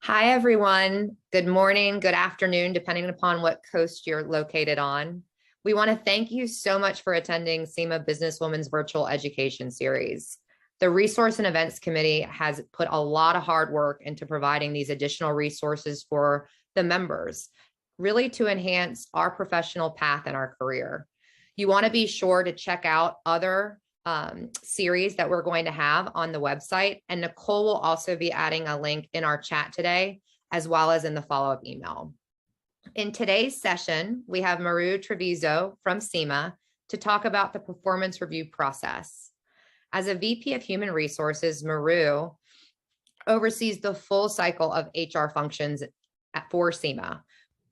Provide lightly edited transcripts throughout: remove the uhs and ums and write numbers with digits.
Hi, everyone. Good morning, good afternoon, depending upon what coast you're located on. We want to thank you so much for attending SEMA Businesswomen's Virtual Education Series. The Resource and Events Committee has put a lot of hard work into providing these additional resources for the members, really to enhance our professional path and our career. You want to be sure to check out other series that we're going to have on the website. And Nicole will also be adding a link in our chat today, as well as in the follow-up email. In today's session, we have Maru Treviso from SEMA to talk about the performance review process. As a VP of Human Resources, Maru oversees the full cycle of HR functions for SEMA,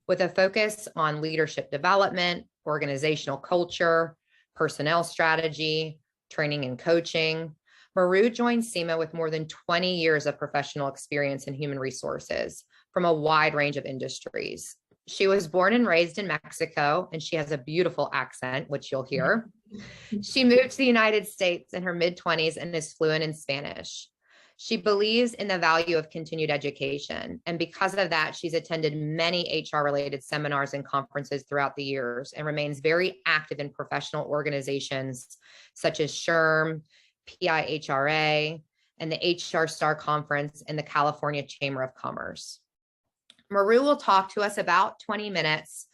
with a focus on leadership development, organizational culture, personnel strategy, training and coaching. Maru joined SEMA with more than 20 years of professional experience in human resources from a wide range of industries. She was born and raised in Mexico, and she has a beautiful accent, which you'll hear. She moved to the United States in her mid-20s and is fluent in Spanish. She believes in the value of continued education, and because of that, she's attended many HR-related seminars and conferences throughout the years and remains very active in professional organizations such as SHRM, PIHRA, and the HR Star Conference and the California Chamber of Commerce. Maru will talk to us about 20 minutes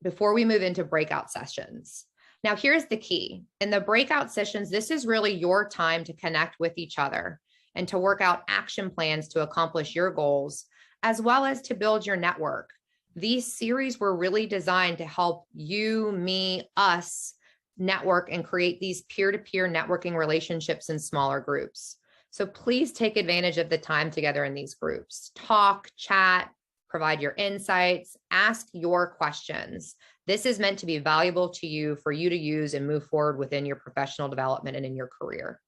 before we move into breakout sessions. Now, here's the key. In the breakout sessions, this is really your time to connect with each other and to work out action plans to accomplish your goals, as well as to build your network. These series were really designed to help you, me, us network and create these peer-to-peer networking relationships in smaller groups. So please take advantage of the time together in these groups. Talk, chat, provide your insights, ask your questions. This is meant to be valuable to you for you to use and move forward within your professional development and in your career.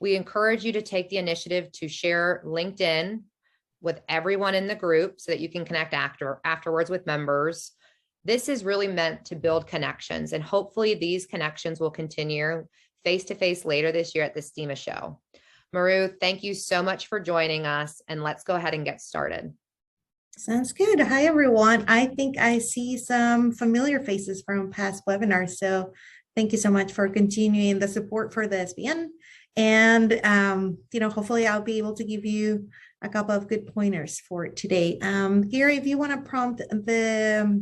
We encourage you to take the initiative to share LinkedIn with everyone in the group so that you can connect afterwards with members. This is really meant to build connections, and hopefully these connections will continue face-to-face later this year at the SEMA show. Maru, thank you so much for joining us, and let's go ahead and get started. Sounds good. Hi, everyone. I think I see some familiar faces from past webinars. So thank you so much for continuing the support for the SBN. And, hopefully I'll be able to give you a couple of good pointers for today. Gary, if you want to prompt the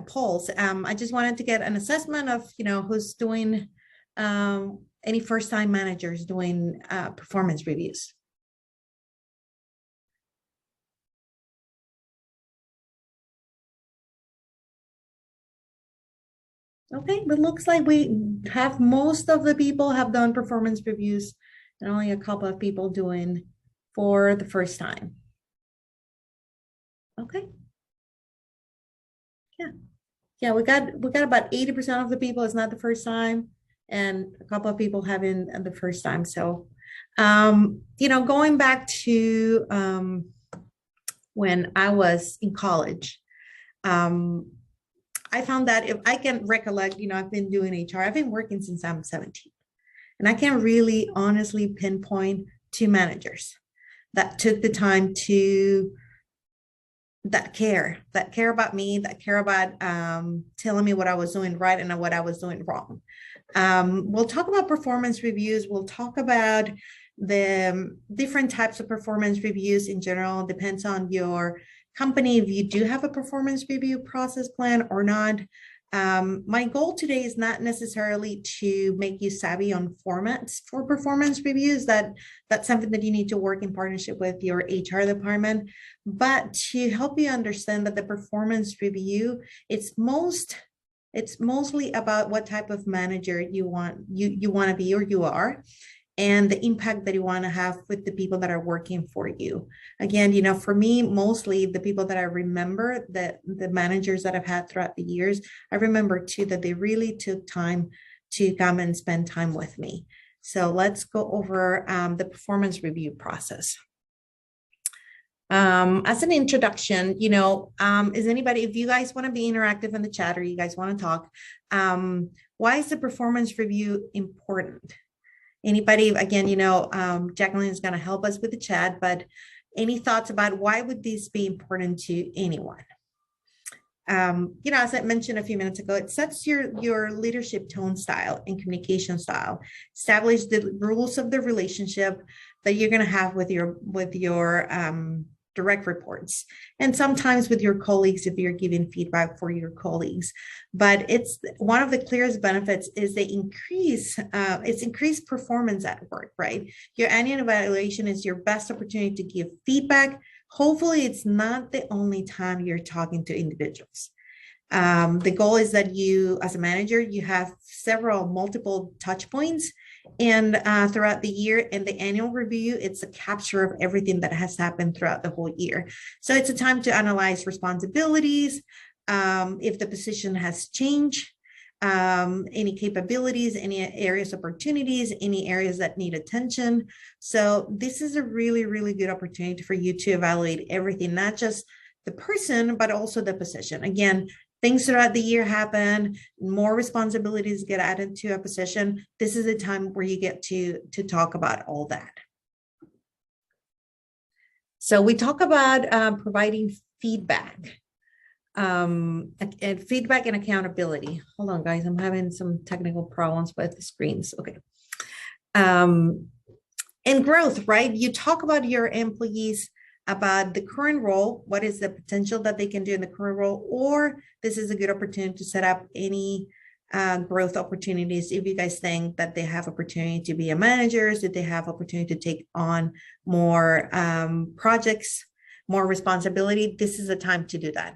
polls, I just wanted to get an assessment of, who's doing, any first-time managers doing performance reviews. Okay, but looks like we have most of the people have done performance reviews and only a couple of people doing for the first time. Okay. Yeah, we got about 80% of the people it's not the first time, and a couple of people having the first time. So going back to when I was in college, I found that if I can recollect, I've been doing HR, I've been working since I'm 17. And I can really honestly pinpoint 2 managers that took the time to, that care about me, that care about telling me what I was doing right and what I was doing wrong. We'll talk about performance reviews. We'll talk about the different types of performance reviews in general. Depends on your company if you do have a performance review process plan or not. My goal today is not necessarily to make you savvy on formats for performance reviews. That's something that you need to work in partnership with your HR department, but to help you understand that the performance review, it's mostly about what type of manager you want to be or you are, and the impact that you want to have with the people that are working for you. Again, for me, mostly the people that I remember, the managers that I've had throughout the years, I remember too that they really took time to come and spend time with me. So let's go over the performance review process. As an introduction, is anybody, if you guys want to be interactive in the chat or you guys want to talk, why is the performance review important? Anybody, again, Jacqueline is going to help us with the chat, but any thoughts about why would this be important to anyone? As I mentioned a few minutes ago, it sets your leadership tone style and communication style, establish the rules of the relationship that you're going to have with your direct reports, and sometimes with your colleagues if you're giving feedback for your colleagues. But it's one of the clearest benefits is the increased performance at work, right? Your annual evaluation is your best opportunity to give feedback. Hopefully, it's not the only time you're talking to individuals. The goal is that you, as a manager, you have multiple touch points, and throughout the year. And the annual review, it's a capture of everything that has happened throughout the whole year. So it's a time to analyze responsibilities, if the position has changed, any capabilities, any areas of opportunities, any areas that need attention. So this is a really, really good opportunity for you to evaluate everything, not just the person, but also the position. Again, things throughout the year happen, more responsibilities get added to a position. This is a time where you get to talk about all that. So we talk about providing feedback. And feedback and accountability. Hold on, guys. I'm having some technical problems with the screens. Okay. And growth, right? You talk about your employees, about the current role, what is the potential that they can do in the current role, or this is a good opportunity to set up any growth opportunities. If you guys think that they have opportunity to be a manager, that they have opportunity to take on more projects, more responsibility, this is the time to do that.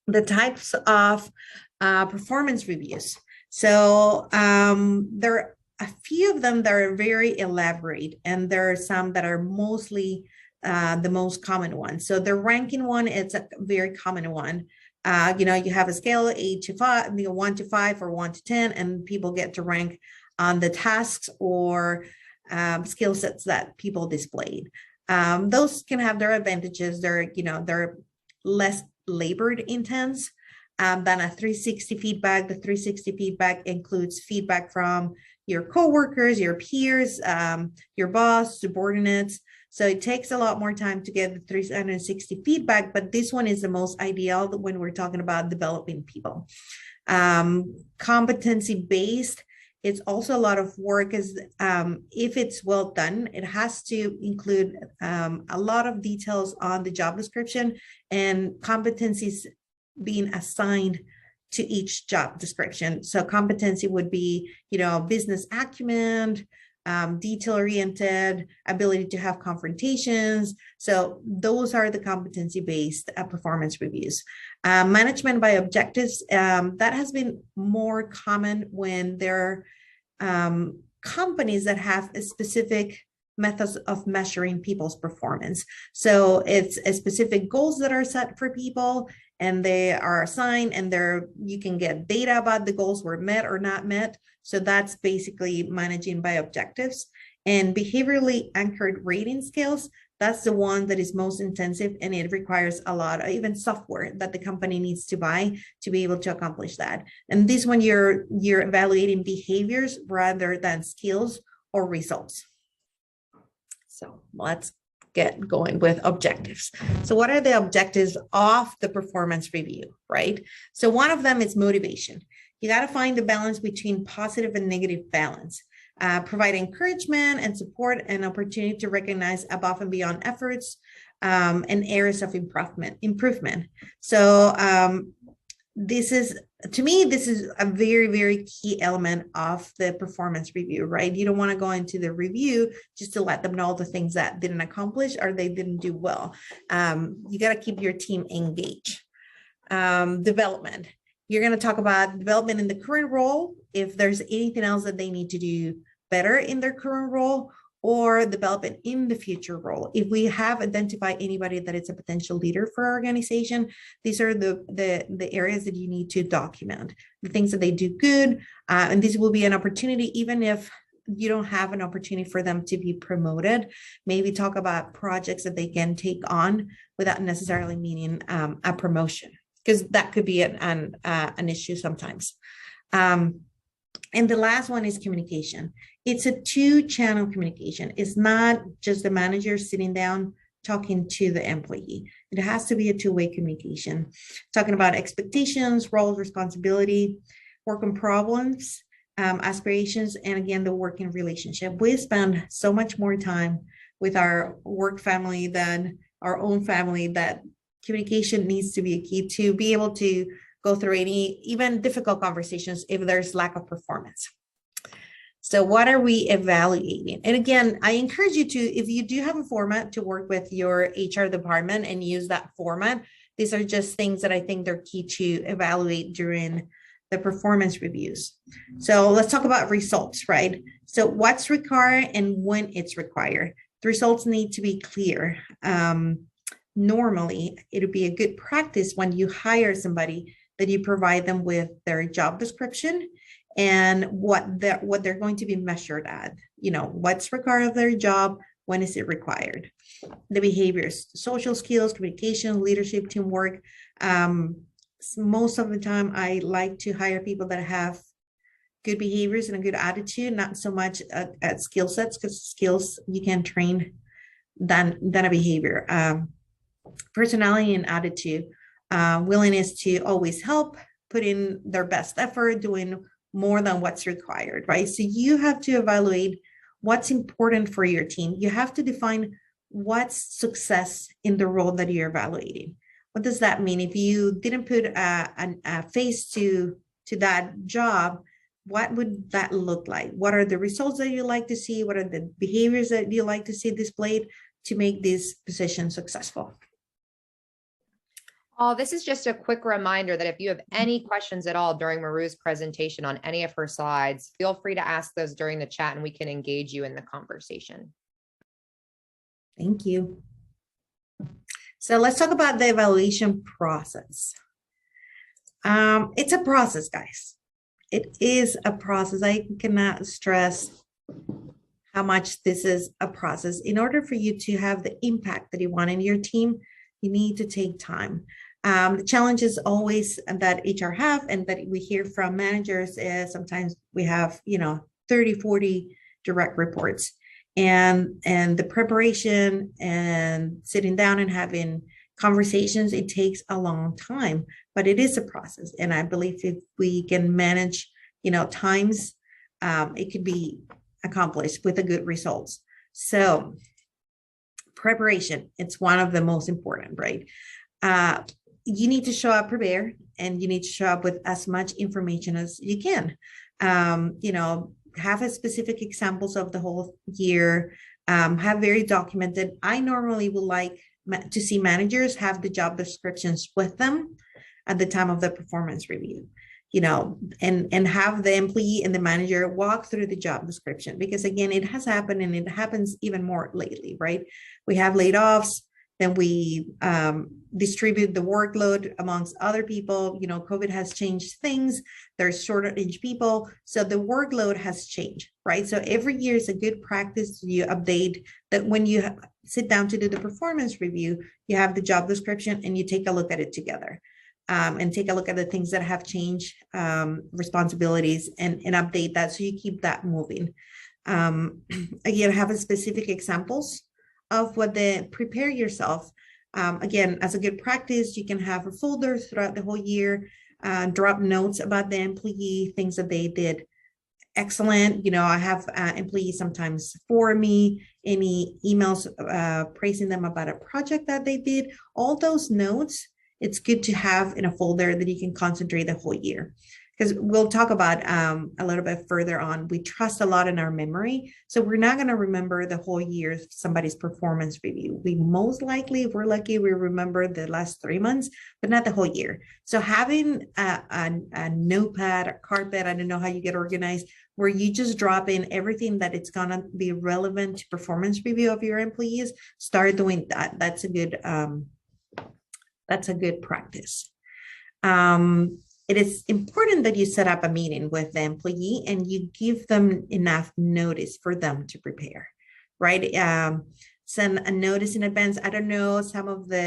The types of performance reviews. So there are a few of them that are very elaborate, and there are some that are mostly the most common one. So the ranking one, it's a very common one. You have a scale of 1 to 5 or 1 to 10, and people get to rank on the tasks or skill sets that people displayed. Those can have their advantages. They're less labored intense than a 360 feedback. The 360 feedback includes feedback from your coworkers, your peers, your boss, subordinates. So it takes a lot more time to get the 360 feedback, but this one is the most ideal when we're talking about developing people. Competency-based, it's also a lot of work, is if it's well done, it has to include a lot of details on the job description and competencies being assigned to each job description. So competency would be, business acumen, detail-oriented, ability to have confrontations. So those are the competency-based performance reviews. Management by objectives, that has been more common when there are companies that have a specific methods of measuring people's performance. So it's a specific goals that are set for people, and they are assigned, and you can get data about the goals were met or not met. So that's basically managing by objectives. And behaviorally anchored rating scales, that's the one that is most intensive, and it requires a lot of even software that the company needs to buy to be able to accomplish that. And this one, you're evaluating behaviors rather than skills or results. So let's get going with objectives. So what are the objectives of the performance review, right? So one of them is motivation. You got to find the balance between positive and negative balance. Provide encouragement and support and opportunity to recognize above and beyond efforts and areas of improvement. So this is a very, very key element of the performance review, right? You don't want to go into the review just to let them know the things that didn't accomplish or they didn't do well. You got to keep your team engaged. Development. You're going to talk about development in the current role, if there's anything else that they need to do better in their current role, or development in the future role. If we have identified anybody that is a potential leader for our organization, these are the areas that you need to document, the things that they do good. And this will be an opportunity, even if you don't have an opportunity for them to be promoted, maybe talk about projects that they can take on without necessarily meaning a promotion, because that could be an issue sometimes. And the last one is communication. It's a two-channel communication. It's not just the manager sitting down talking to the employee. It has to be a two-way communication, talking about expectations, roles, responsibility, working problems, aspirations, and again, the working relationship. We spend so much more time with our work family than our own family, that communication needs to be a key to be able to go through any even difficult conversations if there's lack of performance. So what are we evaluating? And again, I encourage you to, if you do have a format, to work with your HR department and use that format. These are just things that I think they're key to evaluate during the performance reviews. So let's talk about results, right? So what's required and when it's required. The results need to be clear. Normally, it would be a good practice when you hire somebody that you provide them with their job description and what they're going to be measured at. You know, what's required of their job, when is it required? The behaviors, social skills, communication, leadership, teamwork. Most of the time, I like to hire people that have good behaviors and a good attitude, not so much at skill sets, because skills you can train than a behavior. Personality and attitude, willingness to always help, put in their best effort, doing more than what's required, right? So you have to evaluate what's important for your team. You have to define what's success in the role that you're evaluating. What does that mean? If you didn't put a face to that job, what would that look like? What are the results that you like to see? What are the behaviors that you like to see displayed to make this position successful? Oh, this is just a quick reminder that if you have any questions at all during Maru's presentation on any of her slides, feel free to ask those during the chat and we can engage you in the conversation. Thank you. So let's talk about the evaluation process. It's a process, guys. It is a process. I cannot stress how much this is a process. In order for you to have the impact that you want in your team, you need to take time. The challenge is always that HR have and that we hear from managers is sometimes we have, 30, 40 direct reports. And the preparation and sitting down and having conversations, it takes a long time, but it is a process. And I believe if we can manage, times, it could be accomplished with a good results. So preparation, it's one of the most important, right? You need to show up prepared and you need to show up with as much information as you can. Have a specific examples of the whole year, have very documented. I normally would like to see managers have the job descriptions with them at the time of the performance review, and have the employee and the manager walk through the job description, because again, it has happened and it happens even more lately, right? We have layoffs, then we distribute the workload amongst other people. COVID has changed things. There's shortage people. So the workload has changed, right? So every year is a good practice. You update that when you sit down to do the performance review, you have the job description and you take a look at it together. And take a look at the things that have changed, responsibilities, and update that so you keep that moving. Again, have a specific examples of what prepare yourself. Again, as a good practice, you can have a folder throughout the whole year, drop notes about the employee, things that they did excellent. I have employees sometimes for me, any emails praising them about a project that they did. All those notes, it's good to have in a folder that you can concentrate the whole year. Because we'll talk about a little bit further on, we trust a lot in our memory. So we're not going to remember the whole year somebody's performance review. We most likely, if we're lucky, we remember the last 3 months, but not the whole year. So having a notepad or carpet, I don't know how you get organized, where you just drop in everything that it's going to be relevant to performance review of your employees, start doing that. That's a good practice. It is important that you set up a meeting with the employee and you give them enough notice for them to prepare, right? send a notice in advance. I don't know, some of the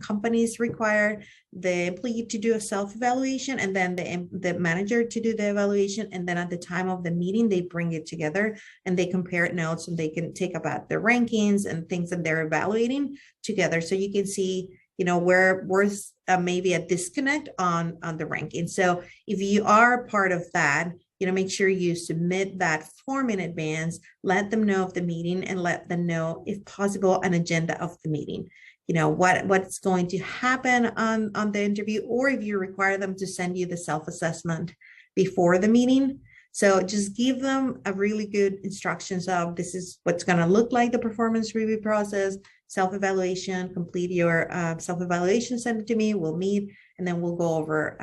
companies require the employee to do a self-evaluation and then the manager to do the evaluation. And then at the time of the meeting, they bring it together and they compare notes and they can take about the rankings and things that they're evaluating together. So you can see, where's maybe a disconnect on the ranking. So if you are part of that, make sure you submit that form in advance, let them know of the meeting and let them know, if possible, an agenda of the meeting, what's going to happen on the interview, or if you require them to send you the self-assessment before the meeting. So just give them a really good instructions of, this is what's going to look like the performance review process, self-evaluation, complete your self-evaluation, send it to me, we'll meet, and then we'll go over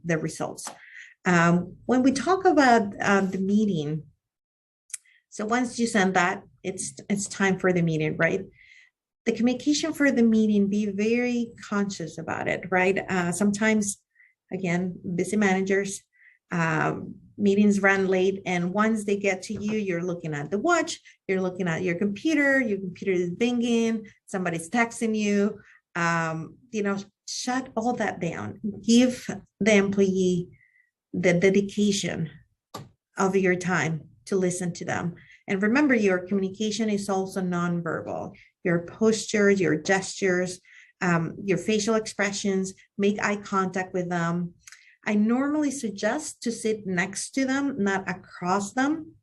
the results. When we talk about the meeting, so once you send that, it's time for the meeting, right? The communication for the meeting, be very conscious about it, right? Sometimes, again, busy managers, meetings run late, and once they get to you, you're looking at the watch, you're looking at your computer is binging, somebody's texting you, shut all that down. Give the employee the dedication of your time to listen to them. And remember, your communication is also nonverbal. Your postures, your gestures, your facial expressions, make eye contact with them. I normally suggest to sit next to them, not across them.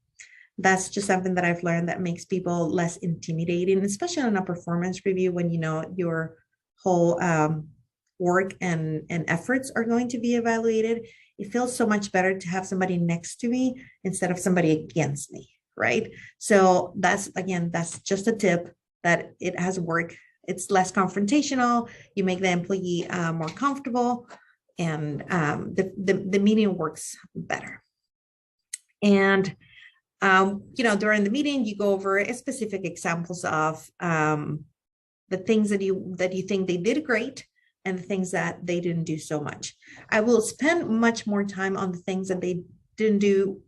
That's just something that I've learned that makes people less intimidating, especially in a performance review when your whole work and efforts are going to be evaluated. It feels so much better to have somebody next to me instead of somebody against me, right? So that's just a tip that it has worked. It's less confrontational. You make the employee more comfortable, and the meeting works better. And during the meeting, you go over specific examples of the things that you think they did great, and the things that they didn't do so much. I will spend much more time on the things that they didn't do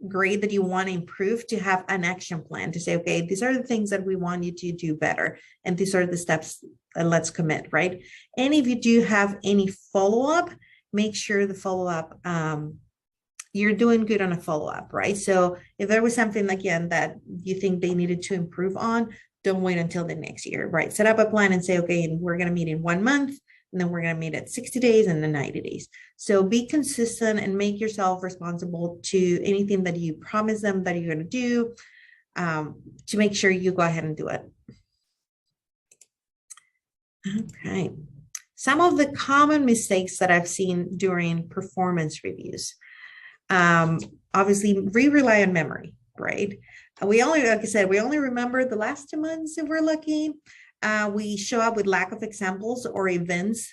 great that you want to improve, to have an action plan to say, okay, these are the things that we want you to do better, and these are the steps, and let's commit, right? And if you do have any follow-up, make sure the follow-up, you're doing good on a follow-up, right? So if there was something, again, that you think they needed to improve on, don't wait until the next year, right? Set up a plan and say, okay, and we're going to meet in 1 month, and then we're going to meet at 60 days and then 90 days. So be consistent and make yourself responsible to anything that you promise them that you're going to do, to make sure you go ahead and do it. Okay. Some of the common mistakes that I've seen during performance reviews. Obviously, we rely on memory, right? Like I said, we only remember the last 2 months if we're lucky. We show up with lack of examples or events,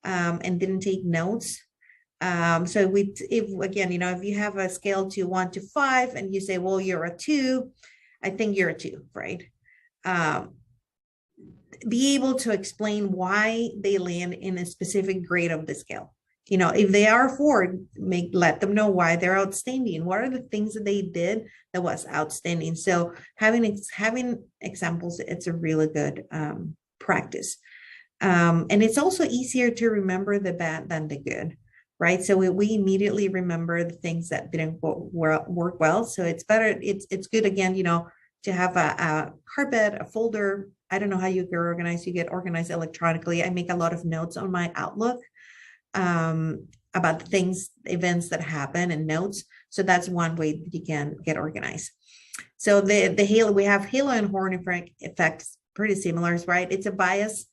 and didn't take notes. So if you have a scale to 1 to 5 and you say, well, you're a 2, I think you're a 2, right? Be able to explain why they land in a specific grade of the scale. If they are 4, let them know why they're outstanding. What are the things that they did that was outstanding? So having examples, it's a really good practice. And it's also easier to remember the bad than the good, right? So we immediately remember the things that didn't work well. So it's better. It's good, again, to have a carpet, a folder. I don't know how you get organized. You get organized electronically. I make a lot of notes on my Outlook about the things, events that happen, and notes. So that's one way that you can get organized. So the halo, we have halo and horn effects, pretty similar, right? It's a bias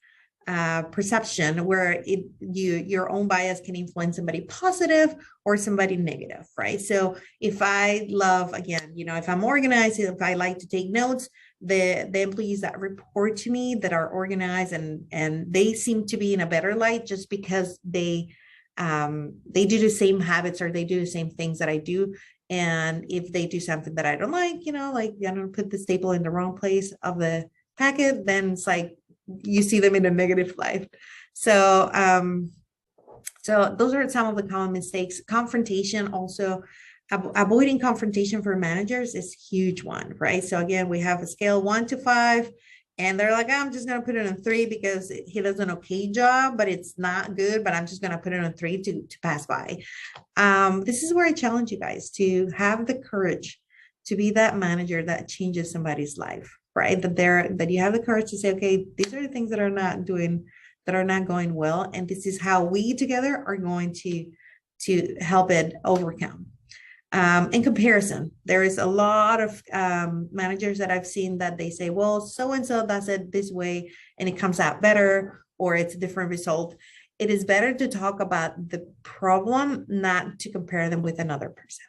perception where your own bias can influence somebody positive or somebody negative, right? So if I love, again, if I'm organized, if I like to take notes, the employees that report to me that are organized and they seem to be in a better light just because they do the same habits or they do the same things that I do. And if they do something that I don't like, like I don't put the staple in the wrong place of the packet, then it's like you see them in a negative light. So so those are some of the common mistakes. Confrontation also. Avoiding confrontation for managers is a huge one, right? So again, we have a scale 1 to 5. And they're like, I'm just going to put it on 3 because he does an okay job, but it's not good, but I'm just going to put it on 3 to pass by. This is where I challenge you guys to have the courage to be that manager that changes somebody's life, right? That you have the courage to say, okay, these are the things that are not going well. And this is how we together are going to help it overcome. In comparison, there is a lot of managers that I've seen that they say, well, so-and-so does it this way and it comes out better, or it's a different result. It is better to talk about the problem, not to compare them with another person.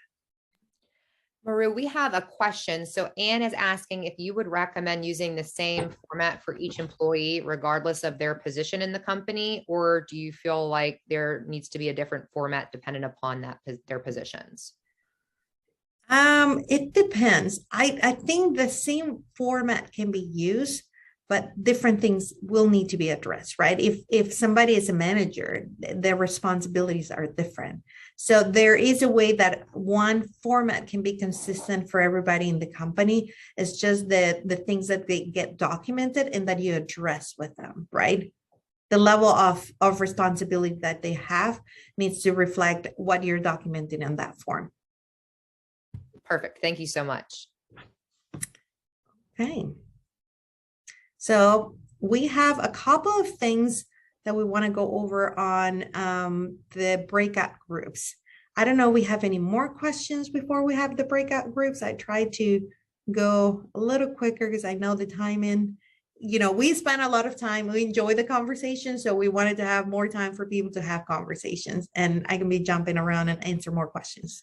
Maru, we have a question. So Anne is asking if you would recommend using the same format for each employee, regardless of their position in the company, or do you feel like there needs to be a different format dependent upon their positions? It depends. I think the same format can be used, but different things will need to be addressed, right? If somebody is a manager, their responsibilities are different. So there is a way that one format can be consistent for everybody in the company. It's just the things that they get documented and that you address with them, right? The level of responsibility that they have needs to reflect what you're documenting in that form. Perfect. Thank you so much. Okay. So we have a couple of things that we want to go over on the breakout groups. I don't know if we have any more questions before we have the breakout groups. I tried to go a little quicker because I know the timing. We spend a lot of time. We enjoy the conversation. So we wanted to have more time for people to have conversations, and I can be jumping around and answer more questions.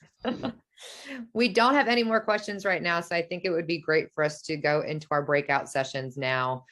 We don't have any more questions right now, so I think it would be great for us to go into our breakout sessions now.